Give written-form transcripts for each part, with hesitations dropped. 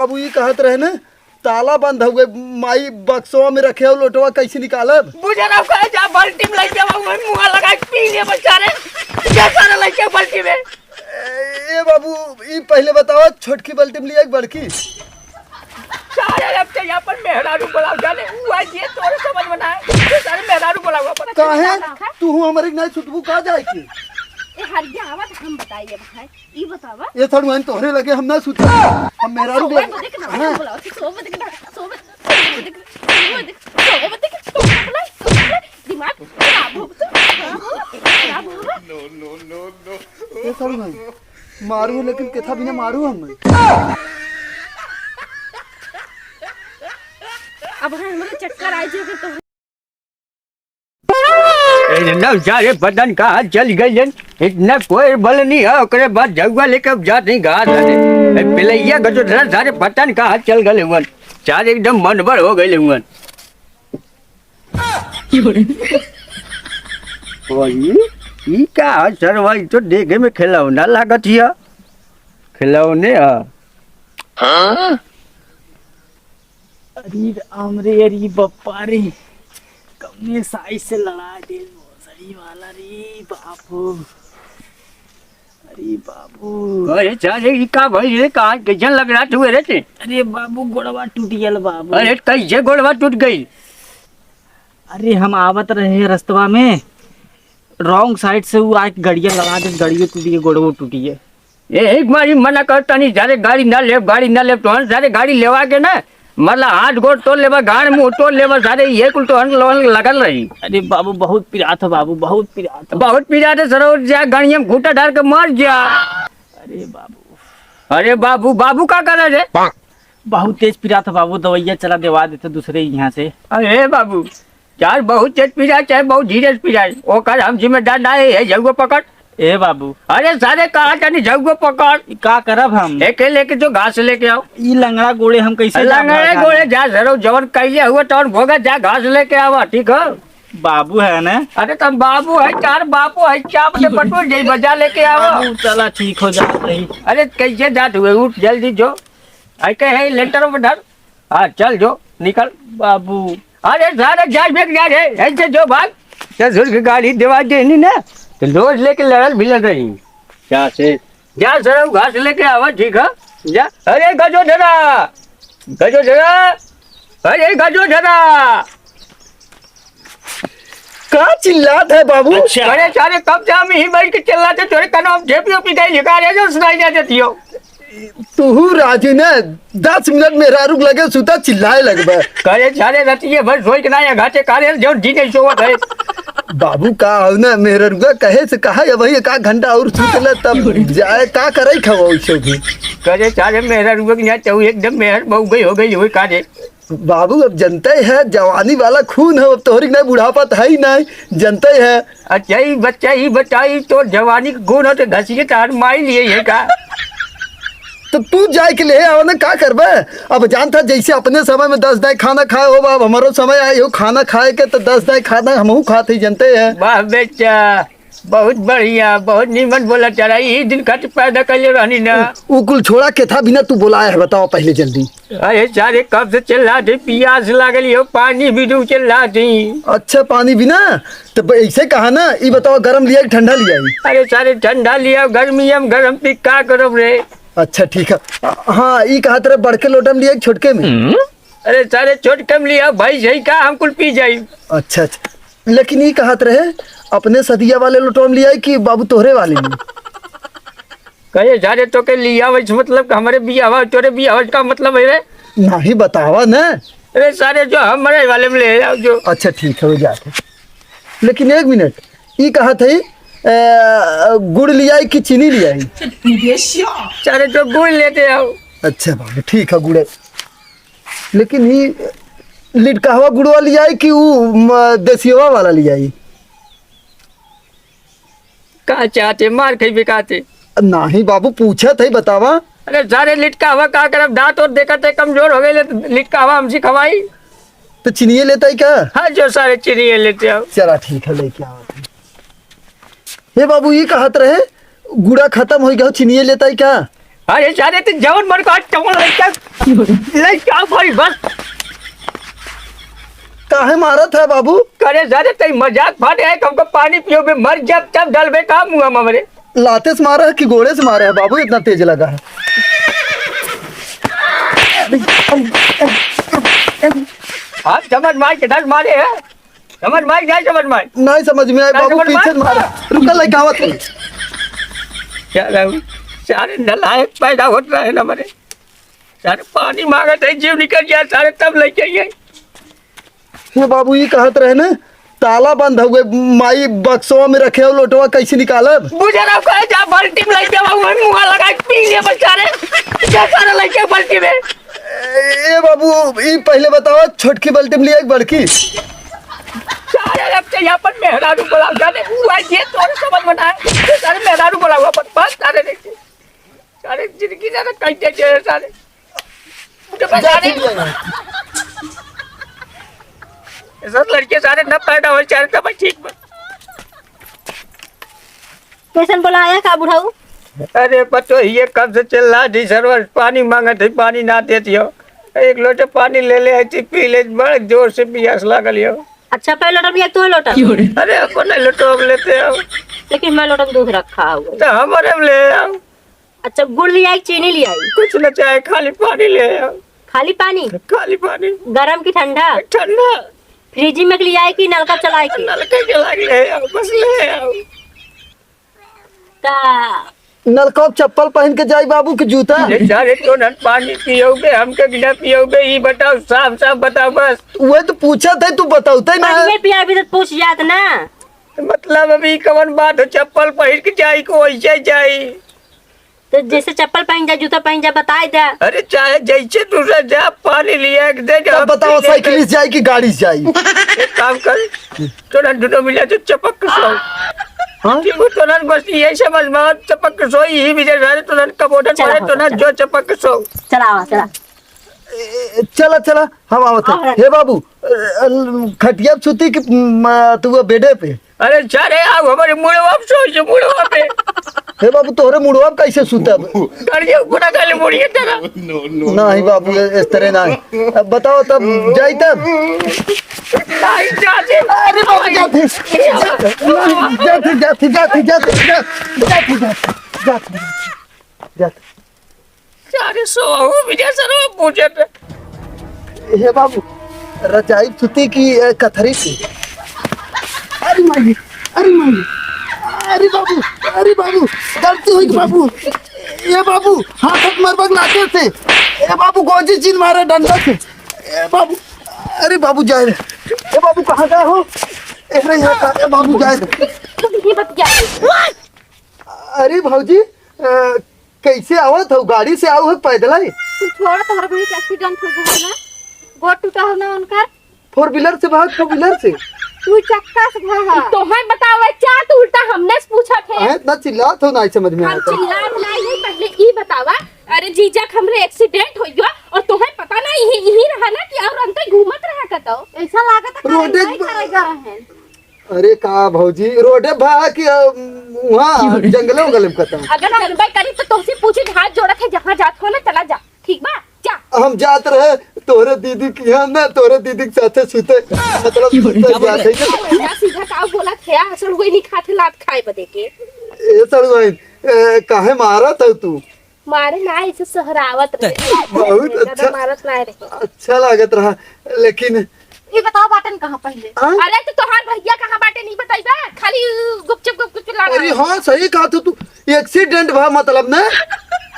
बाबू ये कहत रहे न ताला बंद हो गए माई बक्सवा में रखे हो लोटवा कैसे निकालब बुझरा कहे जा बाल्टी में लेके आओ मुंह लगा पी ले बेचारे क्या सारा लेके बाल्टी में ए बाबू ये पहले बताओ छोटकी बाल्टी में लिया एक बड़की सारे अब तो यहाँ पर मेहरारू बुलाओ जाने हुआ ये तोरे समझ में ना है सारे मेहरारू बुलाओ अपन काहे तू हमारे नहीं छुटबू कहाँ जाए की ए हरिया आवा तो हम बताइए भाई ई बतावा ये थोड़ी हम तोहरे लगे हम ना सुते हम मेरा रुक हां बुलाओ सोबत दिमाग खराब हो नो ये थोड़ी भाई मारू लेकिन केथा बिना मारू हम अब हमरा चक्कर आ जाए तो ना सारे बदन का चल गए इतना कोई बल नहीं है ओकरे बाद जगवा लेके जात नहीं घास आने पहले ये गजो सारे बदन का चल गए हुन चार एकदम मनबर हो गए हुन ई का सरवाई तो देखे में खिलौना लागत हिया खिलौने हां अरे हमरे अरे बप्पा रे कमने साइज से लड़ा दे सही वाला रे बाबू अरे बाबू अरे चाहे ई का भाई रे का कैसन लग रहा तू रे अरे बाबू गोड़वा टूट गया बाबू अरे कैसे गोड़वा टूट गई अरे हम आवत रहे रास्तवा में रॉन्ग साइड से वो आके गड़िया लगा दे गड़िया टूटी है गोड़वा टूटी है एक बार मना करता नहीं सारे गाड़ी ना ले तो सारे गाड़ी लेवा के ना मतलब हाथ गोड़ तोड़ लेवा गाड़ मुंह तोड़ लेवा सारे ये कुल तो लगल रही अरे बाबू बहुत पीड़ा था बाबू बहुत पीड़ा था सरोज जा गाड़िया में घूटा डाल के मर जा अरे बाबू बाबू का कर रहे बहुत तेज पीड़ा था बाबू दवाइया चला देवा देते दूसरे यहाँ से अरे बाबू यार बहुत तेज पीड़ा चाहे बहुत धीरे पीड़ा वो कर हम जिम्मेदार ना है जगह पकड़ ए बाबू अरे सारे कहा जानी जगह पकड़ का करब हम एक लेके जो घास लेके आओ ई लंगड़ा गोड़े हम कैसे लंगड़े गोड़े जा सरो जवन कैले हुआ तो भोगा जा घास लेके आवा ठीक है बाबू है ना अरे तुम बाबू है चार बापू है चाप से पटो जई बजा लेके आओ चला ठीक हो जा रही अरे कैसे जात हुए उठ जल्दी जो आई के है लेटर में धर हाँ चल जो निकल बाबू अरे सारे जा भेज जा रे ऐसे जो भाग चल की गाड़ी देवा देनी ना तो रोज लेके लड़ल भिलल रही क्या से जा सर घास लेके आवा ठीक है जा अरे गजो धरा अरे गजो धरा का चिल्लात है बाबू अरे सारे कब जा में ही बैठ के चिल्लाते थोड़े कनो झेपी ओपी गई लिखा रहे जो सुनाई जाती हो तू राजी ने 10 मिनट मेरा रुक लगे सुता चिल्लाए लगबे करे सारे रतिये भर सोई के ना या घाटे कारे जो जी नहीं सोवत है बाबू का ना मेरा रुका कहे से कहा या वही का घंटा और सुतले तब जाए का करे खवो छो भी करे सारे मेरा रुक ना तो एकदम मेहर बहु गई हो गई काजे बाबू अब जनते है जवानी वाला खून है अब तोहरी नहीं बुढ़ापा है ही नहीं जनते है अच्छा ही बच्चा ही बताई तो जवानी खून हो तो घसीटे तार माई लिए है का तो तू जाए के ले आओ ना का करबे अब जानता जैसे अपने समय में 10 दाई खाना खाए हो अब हमारो समय आए हो खाना खाए के तो 10 दाई खाना हमहू खाते जनते हैं वाह बेटा बहुत बढ़िया बहुत नीमन बोला चला ये दिन खट पैदा कर रहनी ना उकुल छोड़ा के था बिना तू बुलाया है बताओ पहले जल्दी अरे सारे कब से चिल्ला थे प्यास लागल हो पानी भी दू चिल्ला थी अच्छा पानी बिना तो ऐसे कहा ना ये बताओ गरम लिया कि ठंडा लिया अरे सारे ठंडा लिया गर्मी हम गरम पी का करो रे अच्छा ठीक है हाँ ये कहा तेरे बड़के लोटा में लिया कि छोटके में अरे सारे छोटके में लिया भाई सही का हम कुल पी जाई अच्छा लेकिन ये कहा रहे अपने सदिया वाले लोटो में लिया कि बाबू तोहरे वाले में कहे सारे तो के लिया वैसे मतलब हमारे बियाह तोरे बियाह का मतलब है रे नहीं बतावा ना अरे सारे जो हमारे वाले में ले आओ जो अच्छा ठीक है वो जाके लेकिन एक मिनट ये कहा थे गुड़ लिया कि चीनी लिया सारे तो गुड़ लेते आओ अच्छा बाबू ठीक है गुड़ लेकिन ये लिटकावा गुड़वा लिया कि वो देसियवा वाला लिया का चाहते मार कहीं बिकाते नहीं बाबू पूछा थे बतावा अरे सारे लिटका हवा का करब दांत और देखते कमजोर हो गए लिटका हवा हमसे खवाई तो चीनिए लेता है क्या हाँ जो सारे चिड़िए लेते आओ चला ठीक है लेके आओ हे बाबू ये कहत रहे गुड़ा खत्म हो गया चीनिए लेता है क्या अरे सारे तो जवन मन को चमन लेके आओ भाई बस। काहे मारत है बाबू? करे सारे तई मजाक फाटे है हमको पानी पियो में मर जब तब डलबे का मुंह हमरे। लाते से मारा है कि घोड़े से मारा है बाबू? इतना तेज लगा है। आप समझ मार के डर मारे है, समझ मार नहीं समझ मार नहीं समझ में आए नहीं बाबू, समझ में पीछे से मारा। रुका लगावत है। क्या रहूं सारे नलायक पैदा होत रहे ना हमारे। सारे पानी मांगत है जीव निकल गया सारे तब लेके आइए। हे बाबू ये कहत रहे ना ताला बंद हुए, माई बक्सवा में रखे हो लोटवा कैसे निकालब? मुझे ना कहे जा बाल्टी में लेके आओ मुंह लगा के पी लिए बेचारे क्या सारा लेके बाल्टी में। ए बाबू ये पहले बताओ छोटकी बाल्टी में लिया एक बड़की? सारे अब से यहाँ पर मेहरारू बोला जाने हुआ ये तोरे समझ में ना सारे मेहरारू बोला हुआ पर बस सारे देखते सारे जिंदगी सारे कहते जे सारे सब लड़के सारे न पैदा हो चाहे तब ठीक बा। कैसन बुलाया का बुढ़ाऊ? अरे पतो ये कब से चल रहा जी सरवर पानी मांगा थे पानी ना देती हो। एक लोटे पानी ले ले आई पी ले बड़े जोर से प्यास लागल हो। अच्छा पहले लोटम या तू लोटम? अरे अपन लोटो अब लेते हो लेकिन मैं लोटम दूध रखा हुआ। तो हमारे ले आओ। अच्छा गुड़ ले आई चीनी ले आई? कुछ न चाहे खाली पानी ले आओ। खाली पानी? खाली पानी गरम की ठंडा? ठंडा। फ्रिज में ले आई कि नलका चलाए की? नलका चला के ले आओ बस ले आओ। का नलका चप्पल पहन के जाई बाबू के जूता? ये सारे तो न पानी पियोगे हमके बिना पियोगे ये बताओ साफ साफ बताओ बस। वो तो पूछा था तू बताऊते ना। पानी पिया भी तो पूछ जात ना। मतलब अभी कवन बात हो चप्पल पहन के जाई को वैसे जाई। तो जैसे चप्पल पहन जा जूता पहन जा बताए दे। अरे चाहे जैसे दूसरा जा पानी लिया के दे तब बताओ साइकिल से जाई कि गाड़ी से जाई? एक काम कर तो ना दोनों मिला तो चपक सो। हाँ? वो तो ना बस ये समझ में चपक सो ही भी जैसे तो ना कबोटन चला, पड़े तो ना जो चपक सो। चला चला चला चला हम आवत है। हे बाबू खटिया पे सुती कि तू बेडे पे? अरे चारे आओ हमारे मुड़वा सो मुड़वा पे। हे बाबू तोहरे मुड़वा पे कैसे सुतब? कर पूरा गले मुड़िए तेरा। नहीं बाबू इस तरह नहीं। अब बताओ तब जाई तब? नहीं जाते। अरे बाबू जाते जाते जाते जाते जाते जाते जाते चारे सो भी जैसा रो पूछे थे। हे बाबू रजाई सुती की कथरी थी? अरे माई अरे बाबू गलती हुई बाबू। ये बाबू हाथ मरबक लाते थे। ए बाबू गोजी चीन मारे डंडा से। ए बाबू अरे बाबू जाए रे। ए बाबू कहाँ गए हो? ए बाबू जाए रे। ये बतिया अरे भाऊजी कैसे आवत हो? गाड़ी से आओ पैदल आई? थोड़ा तोहरा भी एक्सीडेंट हो गया ना, गोड़ टूटा हो ना उनका। 4 व्हीलर से भाग 4 व्हीलर से? तू चक्का से भागा। तो है बतावा क्या तू उल्टा हमने से पूछा थे? है इतना चिल्लात हो नहीं समझ में हम आता। चिल्लात नहीं पहले ई बतावा। अरे जीजा हमरे एक्सीडेंट हो गया और तुम्हें पता ना यही रहा ना कि और अंतर घूमत रहा कतो ऐसा लागत है रोडे नहीं करेगा रहन। अरे का भौजी रोडे भाग कि वहाँ जंगलों गले कता? अगर जनबे करी तो तुमसे पूछी हाथ जोड़ा के जहाँ जात हो ना चला जा। ठीक बा जा। हम जात रहे तोरे दीदी की यहाँ ना, तोरे दीदी के साथे सुते मतलब सुते जाते हैं। ना सीधा का बोला थे असल कोई नहीं खाते लात खाए बदे के। ए सरवाइन काहे मारा था तू? मारे ना ऐसे सहरावत रहे। बहुत अच्छा मारत ना रहे। अच्छा लागत रहा लेकिन ये बताओ बाटन कहाँ पहले? हाँ? अरे तो तोहार भैया कहाँ बाटे नहीं बताइबा खाली गुपचुप लगा। अरे हाँ सही कहा तू एक्सीडेंट भा मतलब ना।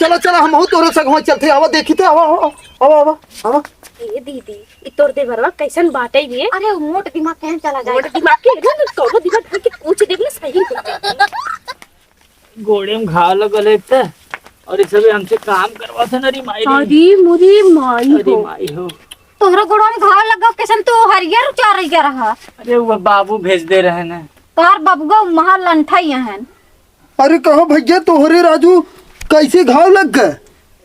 चलो चलो हम हो तोरे संग चलते आवा देखी थे आवा आवा आवा आवा। ये दीदी ये तोर दे भरवा कैसन बाटे ये? अरे मोट दिमाग कहाँ चला जाए? मोट दिमाग के ना कौनो दिमाग के पूछ देख ले सही गोड़े में घाव लगल है त और ये सब हमसे काम करवा था ना री माई रे। अरे मुरी माई अरे माई हो तोहरा गोड़वा में घाव लगा कैसन तू हरियर उचार रहा? अरे वो बाबू भेज दे रहे ना। तोहार बबुआ महल लंठा यहन। अरे कहो भैया तोहरे राजू कैसे घाव लग गए?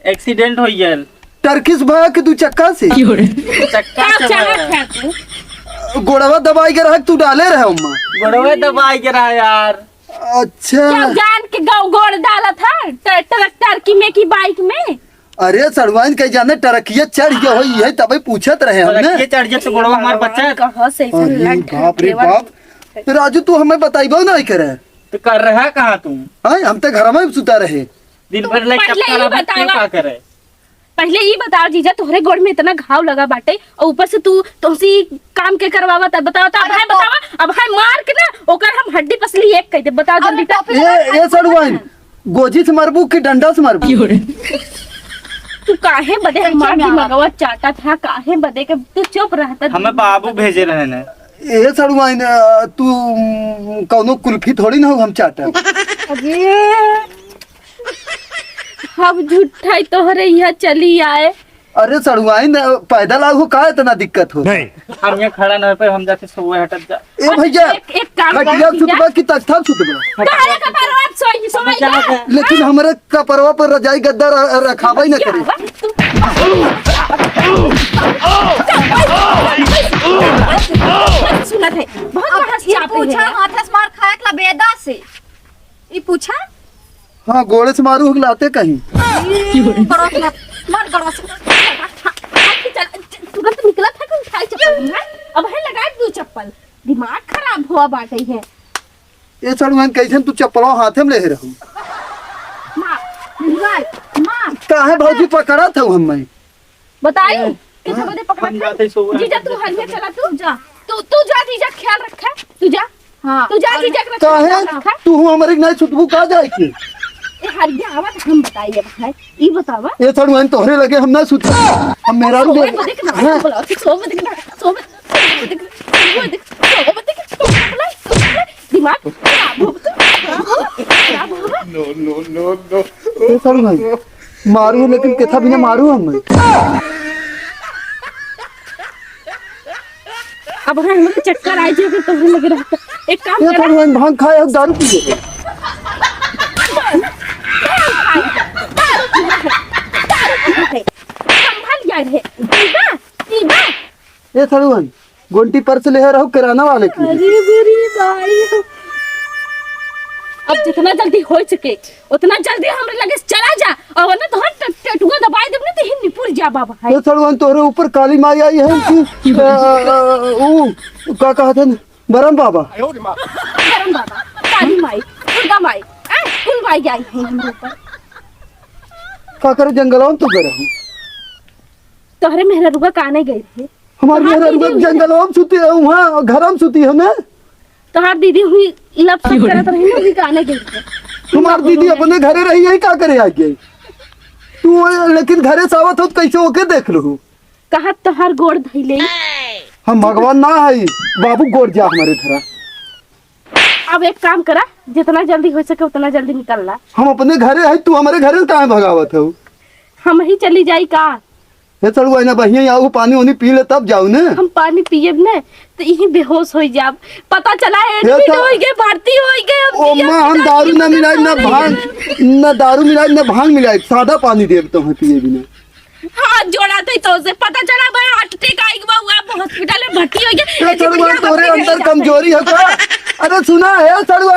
एक्सीडेंट हो गया टर्किस भाग के 2 चक्का से चक्का से भागा। गोड़वा दबाई के रख तू डाले रहे उम्मा। गोड़वे दबाई के रहा यार। अच्छा जान के गौ गोड़ डाला था ट्रैक्टर की में की बाइक में। अरे सड़वाइन कह जाने टरकिया चढ़ गया हो ये तभी पूछत रहे हमने। ये चढ़ जाए तो गोड़वा हमार बच्चा कहाँ से ऐसा अरे लग बाप रे बाप, राजू तू हमें बताइबो नहीं करे। तो कर रहा है कहाँ तुम? हाँ हम तो घर में सुता रहे। दिन भर लाइक पहले चक्कर ही अब बतावा। क्या करे? पहले ये बताओ जीजा, तोहरे गोड़ में इतना घाव लगा बाटे और ऊपर से तू तुमसे काम के करवावा था। बताओ तो अब है मार के ना ओकर हम हड्डी पसली एक कह दे। बताओ जल्दी ये सड़वाइन गोजी से मारबू कि डंडा से मारबू? तू काहे बदे हमार दिमागवा चाटा था, काहे बदे के तू चुप रहता। हमें बाबू भेजे रहे ने। ये सड़वाइन तू कौनो कुल्फी थोड़ी ना हो हम चाटा। अब झूठा तोहरे यहाँ चली आए। अरे सड़वाइन पैदल आगो का इतना दिक्कत हो? हम यहाँ खड़ा न पे हम जाते सोए हटत जा। ए भैया एक काम कर खटिया जीजा। सुतबा की तख्ता सुतबा? काहे का परवा सोई सोई जा। लेकिन हमारे कपरवा पर रजाई गद्दा रखावा ही ना करे। सुनत है बहुत बड़ा चाप पूछा है। हाथस मार खाया के बेदा से ई पूछा हाँ गोड़े से मारू लाते कहीं। गड़ोस मार गड़ोस तुरंत निकला था कि उठाई चप्पल है। अब है लगा दू चप्पल, दिमाग खराब हुआ बाटे है। ये सड़वाइन कैसे तू चप्पलवा हाथे में ले रहू? माँ निकाल माँ काहे भौजी पकड़ा था हमें? बताइए किसे बदे पकड़ा हम था? जाते सोए जीजा तू हरिया चला, तू जा, तू जा जीजा, ख्याल रखा तू जा। हां तू जा जीजा का काहे ख्याल रखा। तू हमारे नहीं सुतबू का जाए के? ए हरिया आवा तो हम बताइए भाई ई बतावा। ये सड़वाइन तोहरे लगे हम ना सुत हम मेरा रू सोवे बदे के ना बोला, सोवे बदे के ना सोवे बदे के सोवे बदे के दिमाग खराब हो खराब हो। ये सड़वाइन मारू लेकिन केथा बिना मारू हमें। अब है हमें चक्कर आई जे तो लगे रहता। एक काम ये कर सड़वाइन भांग खाए और दारू पिए। संभाल जा रहे दीवा दीवा। ये सड़वाइन गोंटी पर से ले रहो किराना वाले की। अरे मेरी भाई, अब जितना जल्दी हो सके उतना जल्दी हमरे लगे चला जा और वरना तो टटुआ दबाई देब ना तो हिन्नी पुर जा बाबा है। ये सड़वाइन तोहरे ऊपर काली माई आई है कि वो का कहते हैं बरम बाबा। करम बाबा, काली माई, दुर्गा माई, कुल माई आई है हमरे ऊपर। का करे जंगलों में तो करे हूँ तोहरे मेहरा रुआ काने गई थे। हमारे हाँ, मेरा दीदी। जंगलों में सुती है वहाँ घर में सुती है ना। तोहार दीदी हुई लब सब करत रही ना, भी काने गई थे। तुम्हारी दीदी अपने घरे रही है का करे आगे तू लेकिन घरे सावत हो तो कैसे होके देख लो। कहा तोहार गोड़ धइले। हम भगवान ना है बाबू गोड़ जा हमारे घर। अब एक काम करा, जितना जल्दी हो सके उतना जल्दी निकलना। हम अपने घरे है तू हमारे घरे कहाँ भगावत हो? हम ही चली जाई का? ये चलू ना बहिया आओ पानी वानी पी ले तब जाऊ ना। हम पानी पिएब ने तो यही बेहोश हो जाब। पता चला है ये एडमिट तो- हो गए, भर्ती हो गए। ओ माँ हम दारू ना मिलाई ना भांग ना दारू मिलाई ना भांग मिलाई सादा पानी देव तो पिए बिना। हाथ जोड़ा थे तो से पता चला भाई हार्ट अटैक आई गया हुआ, हॉस्पिटल में भर्ती हो गए। ये चलू तोरे अंदर कमजोरी है का? अरे सुना है चलू